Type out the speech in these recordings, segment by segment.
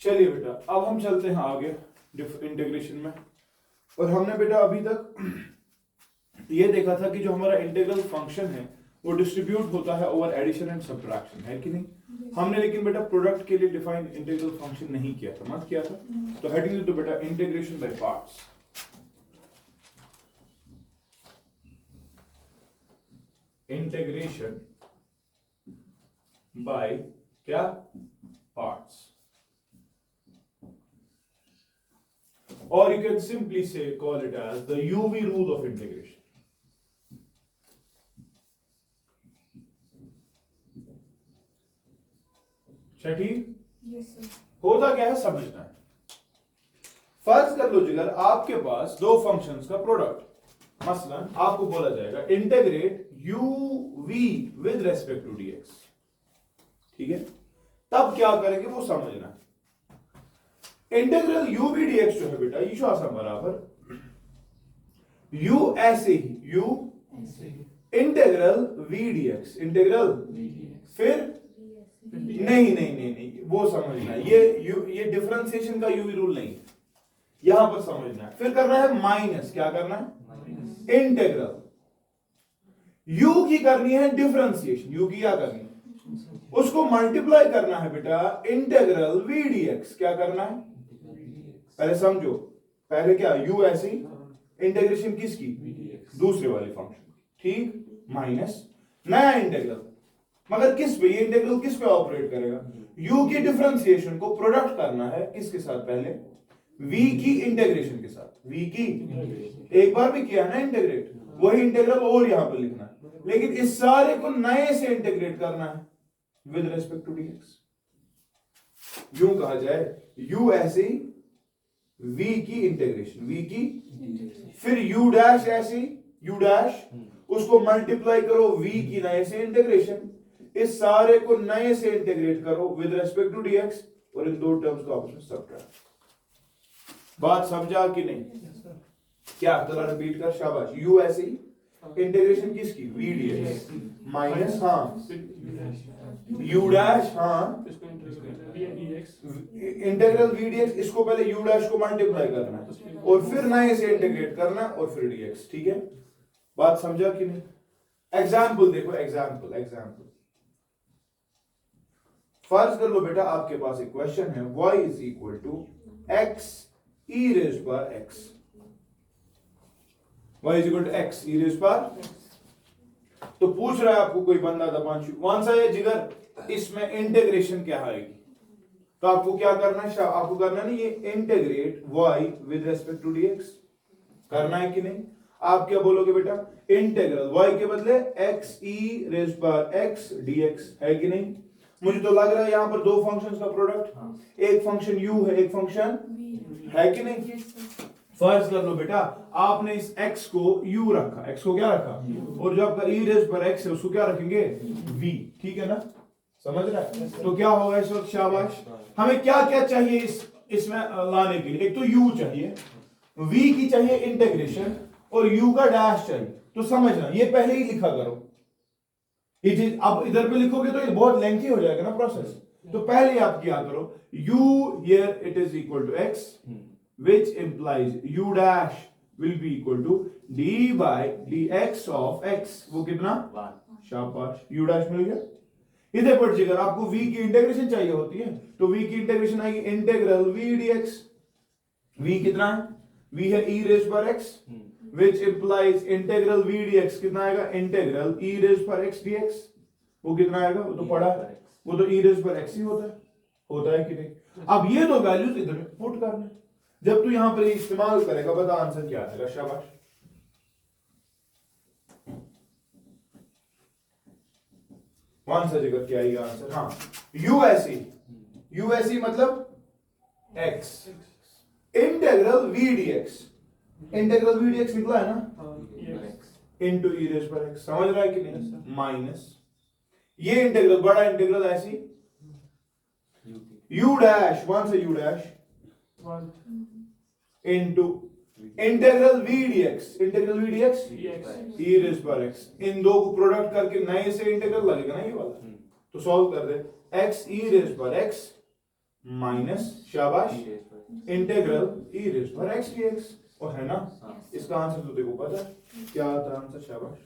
चलिए बेटा अब हम चलते हैं आगे इंटीग्रेशन में। और हमने बेटा अभी तक ये देखा था कि जो हमारा इंटीग्रल फंक्शन है वो डिस्ट्रीब्यूट होता है ओवर एडिशन एंड सब्ट्रैक्शन, है कि नहीं। हमने लेकिन बेटा प्रोडक्ट के लिए डिफाइन इंटीग्रल फंक्शन नहीं किया था, मत किया था। तो हेडिंग तो बेटा integration by parts. Integration by क्या parts, or you can simply say call it as the UV rule of integration. ठीक, यस सर। होता क्या है समझना है। फर्ज कर लो जिगर आपके पास दो फंक्शंस का प्रोडक्ट, मसलन आपको बोला जाएगा integrate uv with respect to dx, ठीक है। तब क्या करेंगे वो समझना। इंटीग्रल u v dx जो है बेटा ये आसान बराबर u ऐसे ही u integral v dx, integral फिर नहीं नहीं नहीं नहीं वो समझना, ये डिफरेंशिएशन का यूवी रूल नहीं है, यहां पर समझना है। फिर करना है माइनस, क्या करना है इंटीग्रल u की करनी है डिफरेंशिएशन, u की क्या करनी है उसको मल्टीप्लाई करना है बेटा इंटीग्रल v dx, क्या करना है पहले समझो। पहले क्या u ऐसे ही इंटीग्रेशन किसकी, दूसरे वाले फंक्शन, ठीक, माइनस नया इंटीग्रल, मगर किस पे, ये इंटीग्रल किस पे ऑपरेट करेगा, u की डिफरेंशिएशन को प्रोडक्ट करना है किसके साथ, पहले v की इंटीग्रेशन के साथ, v की एक बार भी किया ना इंटीग्रेट, वही इंटीग्रल और यहां पर लिखना है, लेकिन इस सारे को नए से इंटीग्रेट करना है विद रेस्पेक्ट टू dx। यूं कहा जाए u ऐसे ही v की इंटीग्रेशन, v की फिर u डैश ऐसे ही u डैश उसको मल्टीप्लाई करो v की नए से इंटीग्रेशन, इस सारे को नए से इंटीग्रेट करो विद रेस्पेक्ट टू dx और इन दो टर्म्स को आपस में सब्ट्रैक्ट। बात समझा कि नहीं? क्या थोड़ा रिपीट कर, शाबाश। u ऐसे ही इंटीग्रेशन किसकी, v dx माइनस हाँ u डैश हाँ इंटीग्रल v dx, इसको पहले u डैश को मल्टीप्लाई करना है और फिर नए से इंटीग्रेट करना और फिर dx, ठीक है। बात समझा कि नहीं? एग्जाम्पल देखो, एग्जाम्पल फर्ज कर लो बेटा आपके पास एक क्वेश्चन है y is equal to x e raise पर x, y is equal to x e raise पर, तो पूछ रहा है आपको कोई बंदा दपांशु कौन सा है जिगर, इसमें इंटीग्रेशन क्या आएगी, तो आपको क्या करना है, आपको करना नहीं ये integrate y with respect to dx, करना है कि नहीं। आप क्या बोलोगे बेटा, इंटीग्रल y के बदले x e रेज पर x dx, है कि नहीं। मुझे तो लग रहा है यहां पर दो फंक्शंस का प्रोडक्ट, एक फंक्शन u है एक फंक्शन है कि नहीं। फर्ज कर लो बेटा आपने इस x को u रखा, x को क्या रखा और जो आपका e रेज पर x है उसको क्या रखेंगे v, ठीक है ना, समझ रहा है। तो क्या होगा इस वक्त, शाबाश। हमें क्या क्या चाहिए इसमें लाने के लिए, एक तो u चाहिए, v की चाहिए इंटीग्रेशन और u का डैश चाहिए। तो समझना ये पहले ही लिखा करो, ये चीज अब इधर पे लिखोगे तो ये बहुत लेंथी हो जाएगा ना प्रोसेस, तो पहले आप क्या करो, u here it is equal to x which implies u dash will be equal to d by dx of x, वो कितना, शाबाश, u dash मिल गया। इधर पर जिगर आपको v की इंटीग्रेशन चाहिए होती है, तो v की इंटीग्रेशन आएगी इंटीग्रल v dx, v कितना है, v है e रेज पर x which implies integral v dx कितना आएगा, इंटीग्रल e रेज पर x dx, वो कितना आएगा, वो तो पढ़ा है, वो तो e रेज पर x ही होता है कि नहीं। अब ये दो वैल्यूज इधर पुट करना है, जब तू यहां पर इस्तेमाल करेगा बता आंसर क्या आएगा, शाबाश। कौन सा जगह क्या आएगा आंसर, हाँ u ऐसी मतलब x integral v dx, integral v dx निकला है ना, इंटू e रेज पर x, समझ रहा है कि नहीं, माइनस ये इंटीग्रल बड़ा इंटीग्रल ऐसी u डैश, वन से u dash into integral v dx, integral v dx e raise पर x, इन दो को प्रोडक्ट करके नए से इंटीग्रल लगेगा ना ये वाला, तो सॉल्व कर दे, x e रेज पर x माइनस शाबाश इंटीग्रल ई रेज पर एक्स dx और है ना इसका आंसर तो देखो पता है क्या आता आंसर शाबाश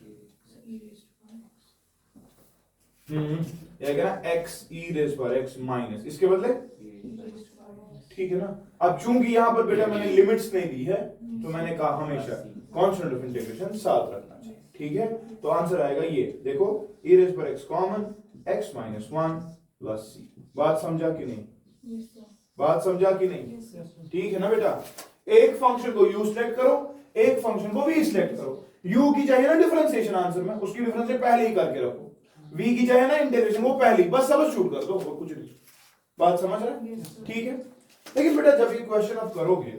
ये ना x e रेज पर x माइनस इसके बदले ठीक है ना। अब चूंकि यहां पर बेटा मैंने लिमिट्स नहीं दी है तो मैंने कहा हमेशा कांस्टेंट ऑफ इंटीग्रेशन साथ रखना चाहिए ठीक है। तो आंसर आएगा ये देखो e रेज पर x common x minus 1 plus c। बात समझा कि नहीं बात समझा कि नहीं ठीक है ना बेटा। एक फंक्शन को u सिलेक्ट करो एक फंक्शन को v सिलेक्ट करो। u की चाहिए ना डिफरेंशिएशन आंसर में उसकी डिफरेंशिएशन पहले ही करके रखो v की चाहिए ना इंटीग्रेशन वो पहले बस सब शूट कर दो और कुछ नहीं। बात समझ रहे ठीक है। लेकिन बेटा जब ये क्वेश्चन आप करोगे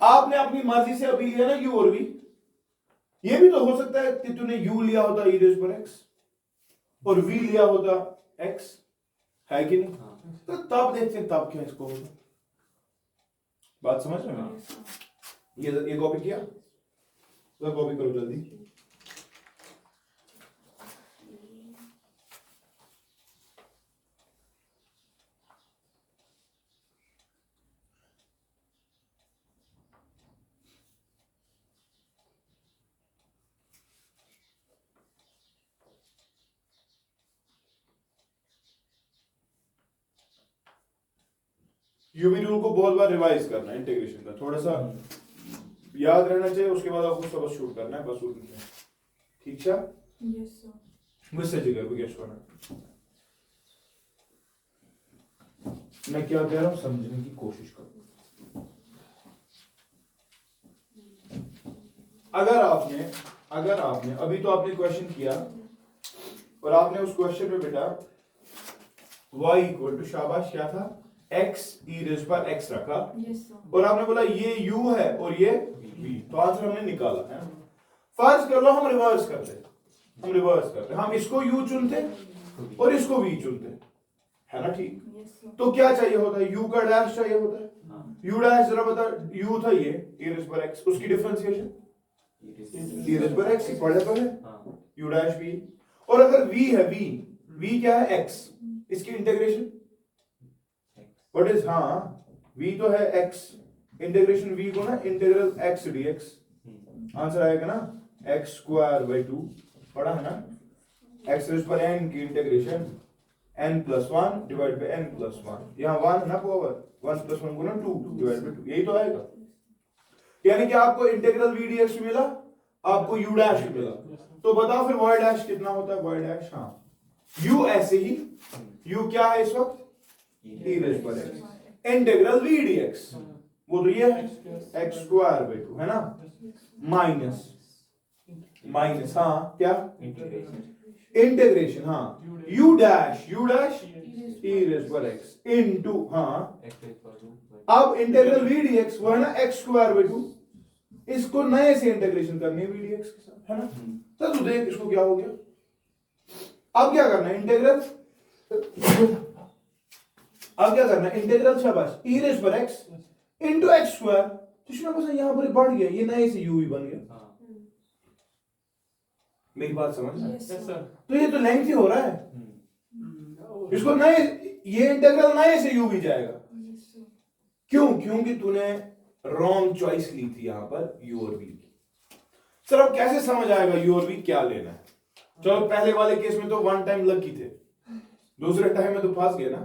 आपने अपनी मर्जी से अभी लिया ना u और v ये भी तो हो सकता है कि तूने u लिया होता e रेज़ पर x और v लिया होता x है कि नहीं। तो तब देखते हैं तब क्या इसको होगा। बात समझ रहे हैं। ये कॉपी किया तो कॉपी करो जल्दी। यूवी रूल को बहुत बार रिवाइज करना है इंटीग्रेशन का थोड़ा सा याद रहना चाहिए उसके बाद आपको सबक शूट करना है बस ठीक है यस सर मुझसे जिगर वो गेस करना मैं क्या कह रहा हूं समझने की कोशिश करो। अगर आपने अभी तो आपने क्वेश्चन किया और आपने उस क्वेश्चन में बेटा y इक्वल टू शाबाश क्या था x e रेज़ पर x रखा और आपने बोला ये u है और ये v तो आंसर हमने निकाला है। फर्ज कर लो हम रिवर्स करते हम इसको u चुनते और इसको v चुनते है ना ठीक। तो क्या चाहिए होता है u का डैश चाहिए होता है u डैश जरा बता u था ये e रेज़ पर x उसकी डिफरेंशिएशन e रेज़ पर x पढ़े तो है u डैश v और अगर v है v क्या है x इसकी इंटीग्रेशन व्हाट इज हाँ v तो है x इंटीग्रेशन v को ना इंटीग्रल x dx आंसर आएगा ना x स्क्वायर बाई 2 पढ़ा है ना x रेज़ पर n की integration n plus 1 divide by n plus 1 यहाँ 1 ना power 1 plus 1 Guna 2 divide by 2 यही तो आएगा। यानी कि आपको इंटीग्रल v dx मिला आपको u डैश मिला तो बताओ फिर y डैश कितना होता है y डैश हाँ u ऐसे ही u क्या है इस वक्त e रेज़ पर x इंटीग्रल v dx वो तो ये है x स्क्वायर बाई 2 है ना माइनस हाँ क्या इंटीग्रेशन हाँ u डैश e रेज़ पर x इनटू हाँ अब इंटीग्रल v dx वो है ना x स्क्वायर बाई 2 इसको नए से इंटीग्रेशन करनी है v dx के साथ है ना। तो तू देख इसको क्या हो गया। अब क्या करना है इंटीग्रल शाबाश e रेज़ पर x इनटू x स्क्वायर तो इसमें बस यहां पर बढ़ गया ये नए से u ही बन गया। मेरी बात समझ तो ये तो लेंथी हो रहा है इसको नए ये इंटीग्रल नए से u भी जाएगा क्योंकि तूने रॉन्ग चॉइस ली थी यहां पर u और v की। सर अब कैसे समझ आएगा u और v क्या लेना है। चलो पहले वाले केस में तो वन टाइम लकी थे दूसरे टाइम में तो फंस गए ना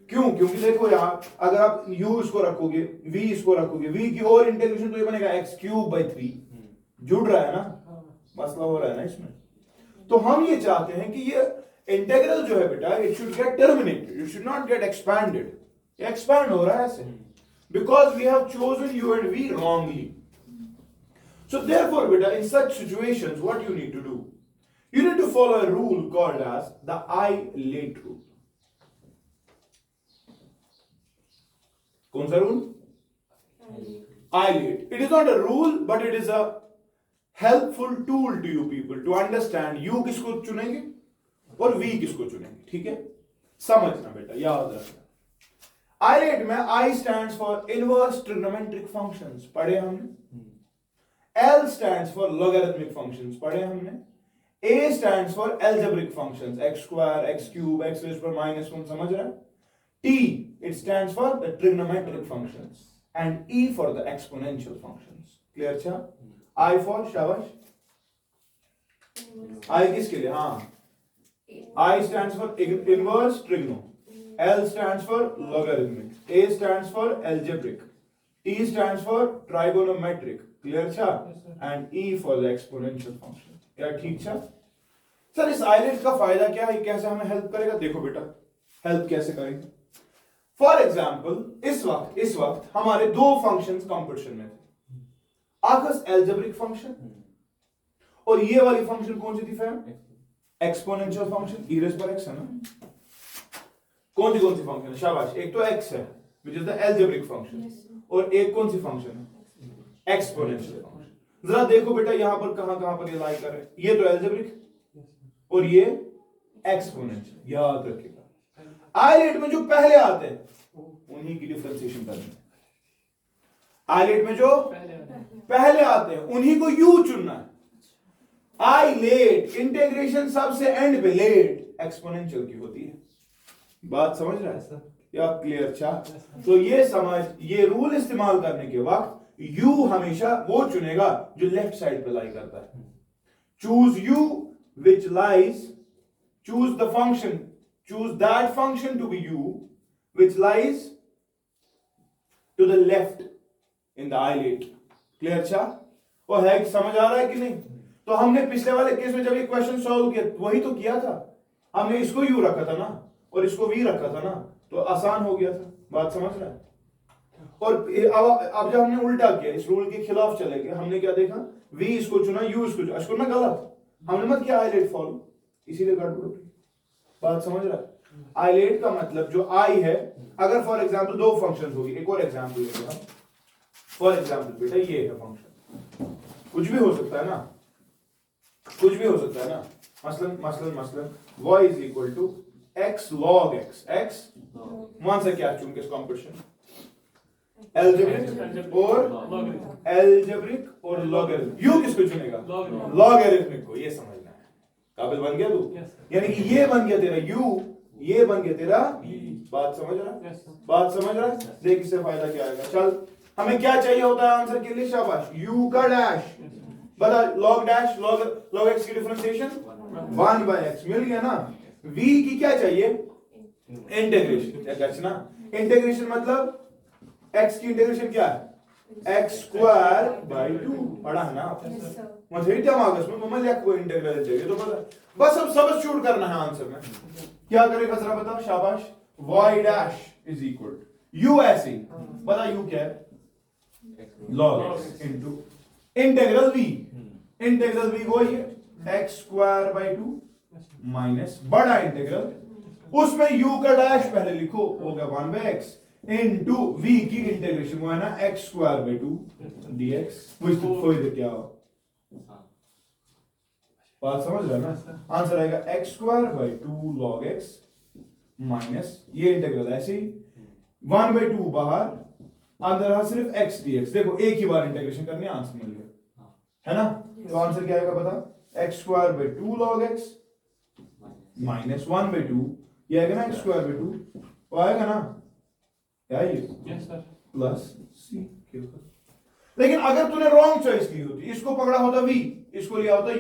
क्योंकि देखो यार अगर आप u इसको रखोगे v इसको रखोगे v की और इंटीग्रेशन तो ये बनेगा x क्यूब बाई 3 जुड़ रहा है ना मसला हो रहा है ना इसमें। तो हम ये चाहते हैं कि ये इंटीग्रल जो है बेटा it should get terminated it should not get expanded expand हो रहा है ऐसे because we have chosen u and v wrongly। So therefore beta in such situations what you need to do you need to follow a rule called as the I-late rule। कौन सा rule I-late। It is not a rule but it is a helpful tool to you people to understand u किसको चुनेंगे और v किसको चुनेंगे ठीक है। समझना बेटा याद रखना I-late में I stands for inverse trigonometric functions पढ़े हमने L stands for logarithmic functions पढ़े हमने A stands for algebraic functions x square x cube x raised पर -1 समझ रहा है T, it stands for the trigonometric functions, and E for the exponential functions. Clear cha? I for शाबाश, I किसके लिए? हाँ, I stands for inverse trigono, L stands for logarithmic, A stands for algebraic, T stands for trigonometric. Clear cha? And E for the exponential function. क्या ठीक cha? Sir इस islet का फायदा क्या है, कैसे हमें हेल्प करेगा? देखो बेटा हेल्प कैसे करेगा। फॉर एग्जाम्पल इस वक्त हमारे दो फंक्शंस कंपटीशन में थे, आकस एल्जेब्रिक फंक्शन और ये वाली फंक्शन कौन सी थी फैम? एक्सपोनेंशियल फंक्शन, e रेज़ पर x है ना। कौन सी फंक्शन है? शाबाश, एक तो x है which is the algebraic function, और एक कौन सी फंक्शन है? Exponential function. जरा देखो बेटा यहां पर कहां पर ये लाई कर रहे हैं, ये तो एल्जेब्रिक और ये एक्सपोनेंशियल। याद रखिएगा आइलेट में जो पहले आते हैं उन्हीं की डिफरेंशिएशन करनी है। आइलेट में जो पहले आते हैं उन्हीं को यू चुनना है। आइलेट इंटीग्रेशन सबसे एंड पे लेट एक्सपोनेंशियल की होती है। बात समझ रहा है या क्लियर? अच्छा, तो ये समझ, ये रूल इस्तेमाल करने के वक्त यू हमेशा वो चुनेगा जो लेफ्ट साइड पे लाई करता है। Choose you which lies, choose that function to be u which lies to the left in the islete. Clear अच्छा? और है समझ आ रहा है कि नहीं? तो हमने पिछले वाले केस में जब ये क्वेश्चन सॉल्व किया वही तो किया था, हमने इसको u रखा था ना और इसको v रखा था ना, तो आसान हो गया था। बात समझ रहा है? और अब जब हमने उल्टा किया, इस रूल के खिलाफ चले गए, हमने क्या देखा? v इसको चुना, u इसको चुना, इसको ना गलत, हमने मत किया आइलेट फॉलो, इसीलिए गड़बड़ हो गई। बात समझ रहा है? आइलेट का मतलब जो आई है, अगर फॉर एग्जांपल दो फंक्शंस होगी, एक और एग्जांपल लेते हैं। फॉर एग्जांपल बेटा ये है फंक्शन, कुछ भी हो सकता है ना, कुछ भी हो सकता है ना। मसलन y is equal to x log x मान से क्या चुन के इस कॉम्पिटिशन, एल्जेब्रिक और लॉगरिथमिक। यू किसको चुनेगा? लॉगरिथमिक को। ये समझना है, काबिल बन गया तू? यानी कि ये बन गया तेरा यू, ये बन गया तेरा v। बात समझ रहा है? बात समझ रहा है? देख इससे फायदा क्या आएगा। चल हमें क्या चाहिए होता है आंसर के लिए? शाबाश, u का डैश, बता log डैश log x की डिफरेंशिएशन 1/x मिल गया ना। v की क्या चाहिए? इंटीग्रेशन। ना इंटीग्रेशन मतलब x की इंटीग्रेशन क्या है? x² 2 पढ़ा है ना आपने? मुझे दिमाग में मम्मा लिया कोई इंटीग्रल चाहिए तो बस अब सब शूट करना है आंसर में। क्या करेगा जरा बता? शाबाश, y dash is equal u ऐसे ही बता, u क्या है? log x into integral v। Integral v वही है x² 2 माइनस बड़ा इंटीग्रल, उसमें u का डैश पहले लिखो, हो गया 1/x इनटू v की इंटीग्रेशन वो है ना x² 2 dx। कोई क्या हो? बात समझ रहा है ना? आंसर आएगा x² 2 log x माइनस ये इंटीग्रल ऐसे ही 1/2 बाहर, अंदर रहा सिर्फ x dx। देखो एक ही बार इंटीग्रेशन करनी है, आंसर मिल गया, है ना? तो आंसर क्या आएगा बता? x² 2 log x माइनस 1/2, ये आएगा ना x² 2, वो आएगा ना क्या ये? प्लस सी। लेकिन अगर तूने रॉन्ग चॉइस की होती, इसको पकड़ा होता v, इसको लिया होता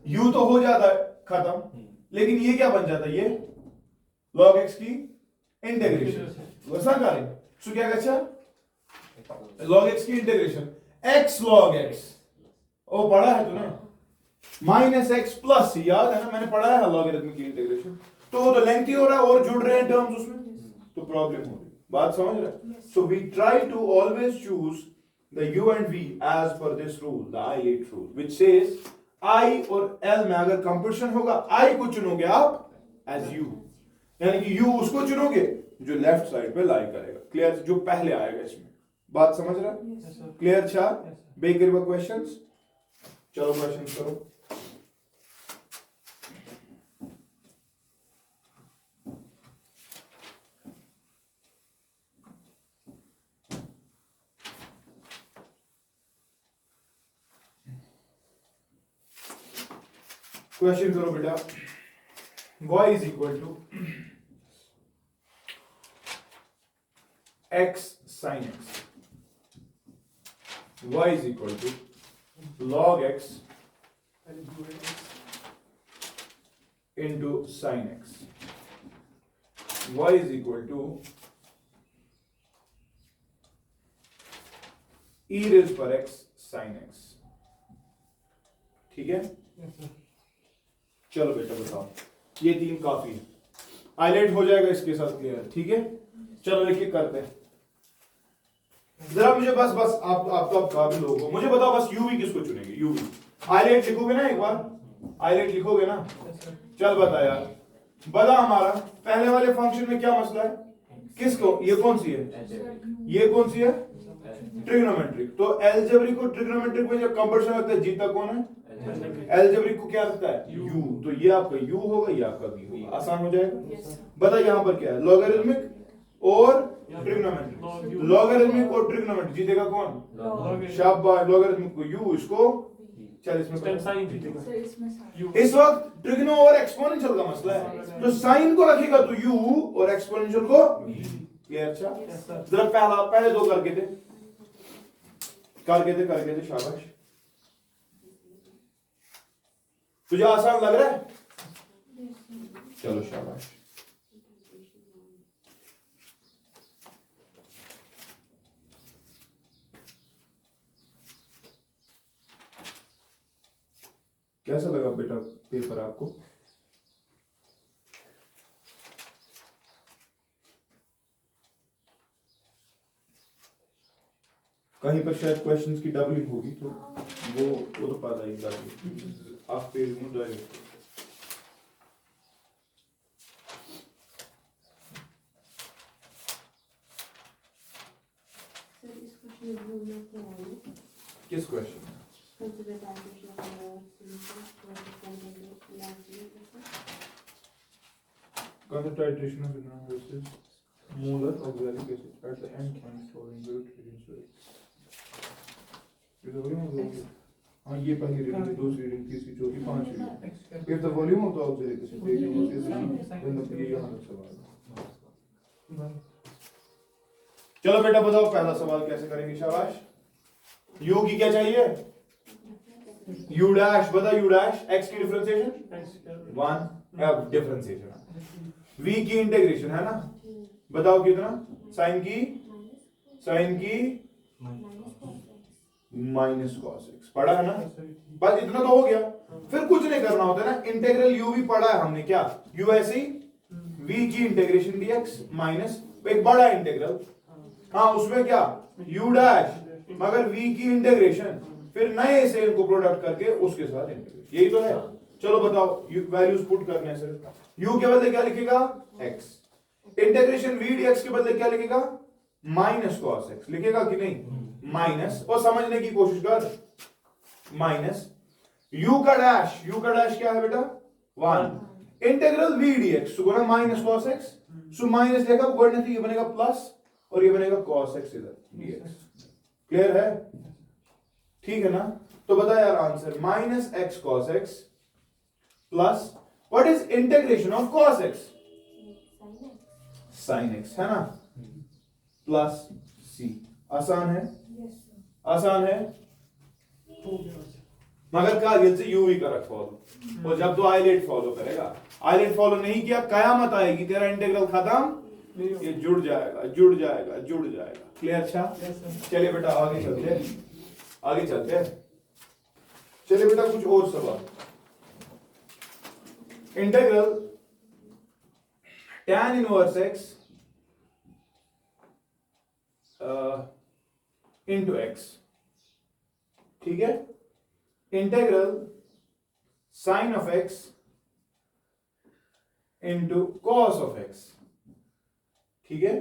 u तो हो जाता खत्म, लेकिन ये क्या बन जाता? ये log x की इंटीग्रेशन वैसा करें। सो क्या अच्छा log x की इंटीग्रेशन x log x, ओ पढ़ा है तूने? माइनस x प्लस, याद है ना मैंने पढ़ा है लॉगरिथम की इंटीग्रेशन। तो वो तो लेंथी हो रहा है और जुड़ रहे हैं टर्म्स उसमें, तो प्रॉब्लम हो रही। बात समझ रहे हैं? So we try to always choose the u and v as per this rule, the Ilate rule, which says I और L में अगर कंपटीशन होगा I को चुनोगे आप as u, यानी कि u उसको चुनोगे जो लेफ्ट साइड पे लाई करेगा। क्लियर? जो पहले आएगा इसमें। बात समझ रहा है? क्लियर? अच्छा बेकर क्वेश्चंस, चलो क्वेश्चंस करो। क्वेश्चन करो बेटा। y is equal to x sin x, y is equal to log x into sin x, y is equal to e raised पर x sin x। ठीक है, चलो बेटा बताओ, ये तीन काफी है, आइलेट हो जाएगा इसके साथ क्लियर। ठीक है, चलो देखिए करते हैं जरा, मुझे बस बस आप तो आप काबिल लोग, मुझे बताओ बस यूवी किसको चुनेंगे? यूवी आइलेट लिखोगे ना, एक बार आइलेट लिखोगे ना, चल बता यार, बता हमारा पहले वाले फंक्शन में क्या मसला है, किसको, ये कौन सी है, ये कौन सी है, ट्रिग्नोमेट्रिक। तो एल्जेब्रिक और ट्रिग्नोमेट्रिक में जब कंपटीशन होता है जीता कौन है, एल्जेब्रिक को क्या रखता है, u, तो ये आपका u होगा, ये आपका v होगा, आसान हो जाएगा। बता यहाँ पर क्या है, लॉगरिथमिक और ट्रिग्नोमेट्रिक, लॉगरिथमिक और ट्रिग्नोमेट्रिक जीतेगा कौन, शाबाश, लॉगरिथमिक को u, इसको चल इसमें इस वक्त ट्रिग्नो और एक्सपोनेंशियल का मसला है, तो साइन को रखेगा तो u और एक्सपोनेंशियल को v। अच्छा जरा पहले दो करके दे, शाबाश, तुझे आसान लग रहा है, चलो शाबाश। कैसा लगा बेटा पेपर आपको? कहीं पर शायद क्वेश्चंस की डबलिंग होगी, तो वो तो पता ही जाएगी आप पेज में डायरेक्ट। किस question? Concentration of versus molar oxalic acid at the end point storing the ये तो वॉल्यूम होगा, हाँ ये पहली रीडिंग, दूसरी रीडिंग, तीसरी, चौथी, पांचवी reading. If the volume of the auxiliary acid is then the ये यहाँ तक सवाल। चलो बेटा बताओ पहला सवाल कैसे करेंगे, शाबाश। u की क्या चाहिए, u डैश, बता u डैश, x की डिफरेंशिएशन 1, f डिफरेंशिएशन, v की इंटीग्रेशन है ना, बताओ कितना, साइन की माइनस कॉस एक्स, पढ़ा है ना, बस इतना तो हो गया, फिर कुछ नहीं करना होता ना, इंटीग्रल u भी पढ़ा है हमने, क्या u ऐसी v की इंटीग्रेशन dx माइनस एक बड़ा इंटीग्रल, हाँ उसमें क्या u डैश मगर v की इंटीग्रेशन, फिर नए से इनको प्रोडक्ट करके उसके साथ इंटीग्रेट, यही तो है। चलो बताओ वैल्यूज पुट करने से, u के बदले क्या लिखेगा x, इंटीग्रेशन v dx के बदले क्या लिखेगा माइनस कॉस x, लिखेगा कि नहीं, माइनस, और समझने की कोशिश कर, माइनस u का डैश क्या है बेटा 1, integral v dx Suguna minus cos x, so minus लेगा गणित, ये बनेगा प्लस और ये बनेगा कॉस x इधर dx, क्लियर है, ठीक है ना। तो बता यार answer, minus x cos x plus what is integration of cos x, sin x है ना, प्लस c, आसान है, आसान है, मगर कागज से यू ही कर फॉलो, और जब तो आइलेट फॉलो करेगा, आइलेट फॉलो नहीं किया कयामत आएगी, तेरा इंटीग्रल खत्म, ये जुड़ जाएगा, क्लियर। अच्छा चलिए बेटा आगे चलते हैं, चलिए बेटा कुछ और सवाल, integral tan inverse x into x, ठीक है, integral sine of x into cos of x, ठीक है,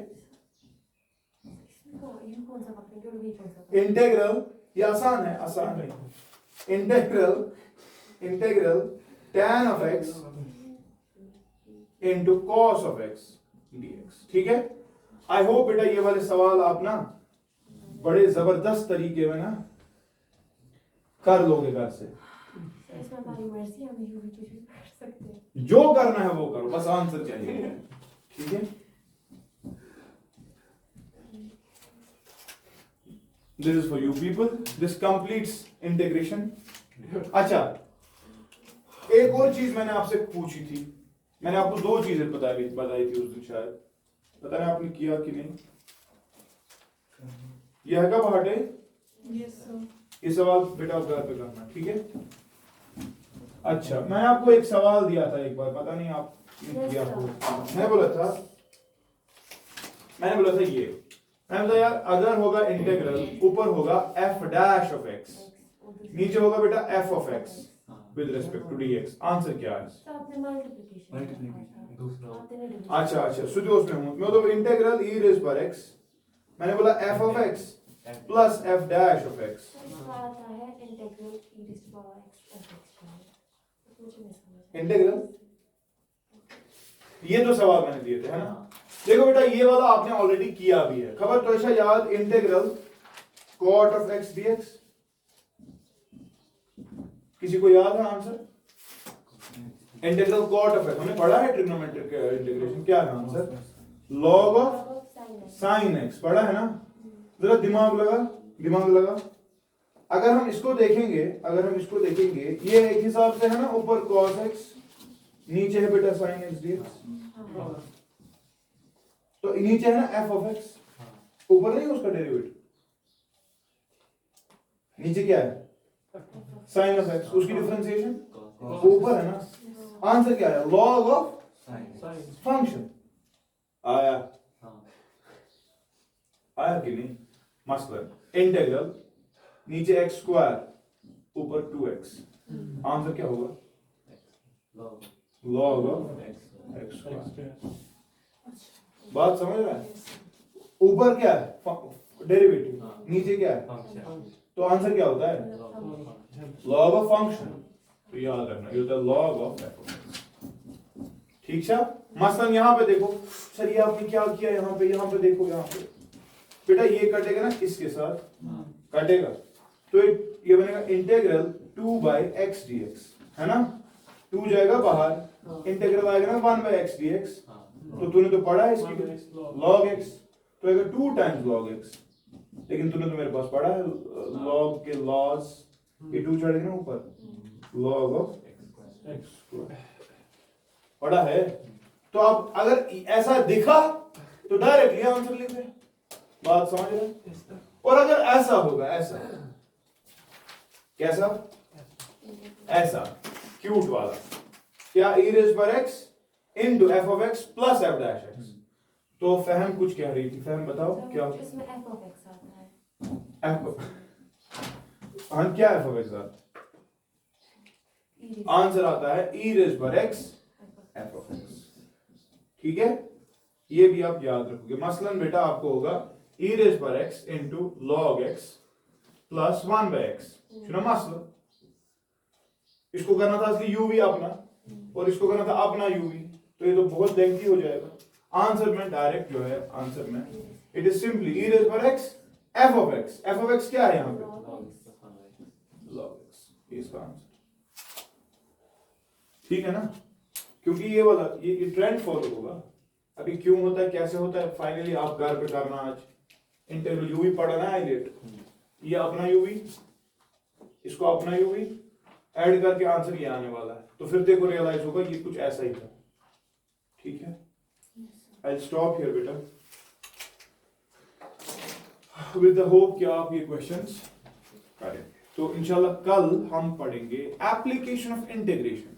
इंटीग्रल, ये आसान है, integral tan of x into cos of x dx, ठीक है। आई होप बेटा ये वाले सवाल आप ना बड़े जबरदस्त तरीके में ना कर लोगे घर से, जो करना है वो करो, बस आंसर चाहिए, ठीक है। This is for you people, this completes integration. अच्छा, एक और चीज मैंने आपसे पूछी थी, मैंने आपको दो चीजें बताई थी उस दिन, शायद पता नहीं आपने किया कि नहीं। यह है कब हटे? ये सवाल बेटा आप घर पे करना, ठीक है? अच्छा, मैंने आपको एक सवाल दिया था एक बार, पता नहीं आपने किया हो। मैंने बोला था मैंने बोला यार अगर होगा इंटीग्रल, ऊपर होगा f डैश ऑफ x, नीचे होगा बेटा f of x with respect to dx, answer क्या है? अच्छा, सुनो उसमें मैं तो इंटीग्रल e रेज़ पर x, मैंने बोला f of x plus f dash of x। Integral, ये तो सवाल मैंने दिए थे, है ना? देखो बेटा, ये वाला आपने ऑलरेडी किया भी है, खबर तो ऐसा याद, integral cot of x dx, किसी को याद है answer? Integral cot of x हमने पढ़ा है, ट्रिग्नोमेट्रिक इंटीग्रेशन, क्या है answer? Log of sine x, पढ़ा है ना? जरा दिमाग लगा। अगर हम इसको देखेंगे, ये एक हिसाब से है ना, ऊपर cos x, नीचे है बेटा sin x dx, तो नीचे है ना f ऑफ x, ऊपर नहीं उसका डेरिवेटिव, नीचे क्या है? sin ऑफ x, उसकी डिफरेंशिएशन ऊपर है ना। आंसर क्या है? log of function. आया कि नहीं? मसलन इंटीग्रल नीचे x स्क्वायर ऊपर 2x, आंसर क्या होगा? log of x square. बात समझ रहा है? ऊपर क्या है? डेरिवेटिव, नीचे क्या है? तो आंसर क्या होता है? log of function. तो याद रखना, ये होता है log ऑफ f। ठीक है? मसलन यहां पे देखो सर, ये आपने क्या किया, यहां पे देखो, यहां पे बेटा ये कटेगा ना, इसके साथ कटेगा, तो ये बनेगा इंटीग्रल 2 by x dx, है ना? 2 जाएगा बाहर, इंटीग्रल आएगा ना 1 by x dx, तो तूने तो पढ़ा है इसकी log x, तो आएगा 2 times log x, लेकिन तूने तो मेरे पास पढ़ा है log के लॉस, ये 2 चढ़ेगा ना ऊपर, log ऑफ x पढ़ा है। तो अब अगर ऐसा दिखा तो डायरेक्टली आंसर लिख दे, बात समझ रहे? और अगर ऐसा होगा, ऐसा कैसा? ऐसा क्यूट वाला, क्या e रेज़ पर x into f of x plus f dash x, तो फहम कुछ कह रही थी, फहम बताओ क्या? इसमें f ऑफ x आता है। हाँ, क्या f ऑफ x आता है? आंसर आता है e रेज़ पर x f ऑफ x, ठीक है? ये भी आप याद रखोगे। मसलन बेटा आपको होगा e रेज़ पर x into log x plus 1 by x, सुना मसलन? इसको करना था असली u भी अपना, और इसको करना था अपना u भी, तो ये तो बहुत लेंथी हो जाएगा। आंसर में डायरेक्ट जो है, आंसर में it is simply e raise पर x f of x। f of x क्या है यहां पे? log x, इसका आंसर, ठीक है ना? क्योंकि ये वाला ये ट्रेंड फॉलो होगा। अभी क्यों होता है, कैसे होता है, फाइनली आप घर पे करना। आज इंटीग्रल u भी पढ़ा ना, हाईलाइट, ये अपना u भी, इसको अपना u भी ऐड करके आंसर ये आने वाला है, तो फिर देखो रियलाइज होगा ये कुछ ऐसा ही था, ठीक है? आई स्टॉप हियर बेटा, विद द होप कि आप ये क्वेश्चंस करें। तो इंशाल्लाह कल हम पढ़ेंगे एप्लीकेशन ऑफ इंटीग्रेशन।